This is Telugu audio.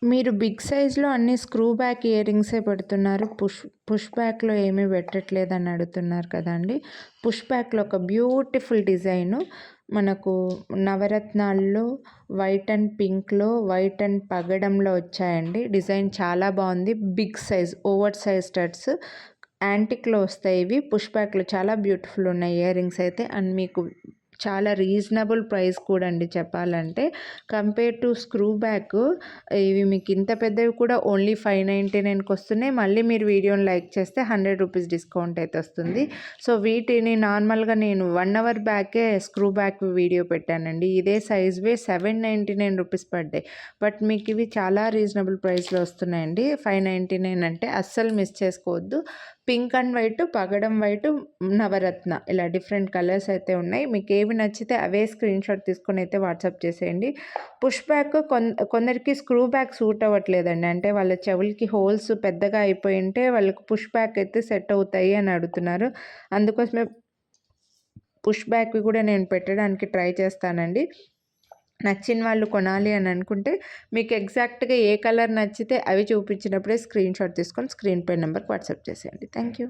మీరు బిగ్ సైజ్‌లో అన్ని స్క్రూ బ్యాక్ ఇయర్ రింగ్సే పెడుతున్నారు. పుష్ బ్యాక్‌లో ఏమీ పెట్టట్లేదని అడుగుతున్నారు కదండీ! పుష్ బ్యాక్‌లో ఒక బ్యూటిఫుల్ డిజైను మనకు నవరత్నాల్లో వైట్ అండ్ పింక్‌లో, వైట్ అండ్ పగడంలో వచ్చాయండి. డిజైన్ చాలా బావుంది. Big size, over size studs యాంటిక్‌లో వస్తాయి ఇవి. పుష్ బ్యాక్‌లో చాలా బ్యూటిఫుల్ ఉన్నాయి ఇయర్ రింగ్స్ అయితే. అండ్ మీకు చాలా రీజనబుల్ ప్రైస్ కూడా అండి చెప్పాలంటే. కంపేర్ టు స్క్రూ బ్యాక్ ఇవి మీకు ఇంత పెద్దవి కూడా ఓన్లీ 599కి వస్తున్నాయి. మళ్ళీ మీరు వీడియోని లైక్ చేస్తే 100 రూపీస్ డిస్కౌంట్ అయితే వస్తుంది. సో వీటిని నార్మల్గా నేను 1 అవర్ బ్యాకే స్క్రూ బ్యాక్ వీడియో పెట్టానండి. ఇదే సైజ్వే 799 రూపీస్ పడ్డాయి. బట్ మీకు ఇవి చాలా రీజనబుల్ ప్రైస్లో వస్తున్నాయండి. 599 అంటే అస్సలు మిస్ చేసుకోవద్దు. పింక్ అండ్ వైట్, పగడం వైట్, నవరత్న ఇలా డిఫరెంట్ కలర్స్ అయితే ఉన్నాయి. మీకు ఏవి నచ్చితే అవే స్క్రీన్ షాట్ తీసుకొని అయితే వాట్సాప్ చేసేయండి. పుష్ బ్యాక్ కొందరికి స్క్రూ బ్యాక్ సూట్ అవ్వట్లేదండి. అంటే వాళ్ళ చెవులకి హోల్స్ పెద్దగా అయిపోయి ఉంటే వాళ్ళకి పుష్ బ్యాక్ అయితే సెట్ అవుతాయి అని అడుగుతున్నారు. అందుకోసమే పుష్ బ్యాక్‌వి కూడా నేను పెట్టడానికి ట్రై చేస్తానండి. నచ్చిన వాళ్ళు కొనాలి అని అనుకుంటే మీకు ఎగ్జాక్ట్‌గా ఏ కలర్ నచ్చితే అవి చూపించినప్పుడే స్క్రీన్ షాట్ తీసుకొని స్క్రీన్ పై నెంబర్‌కి వాట్సాప్ చేసేయండి. Thank you.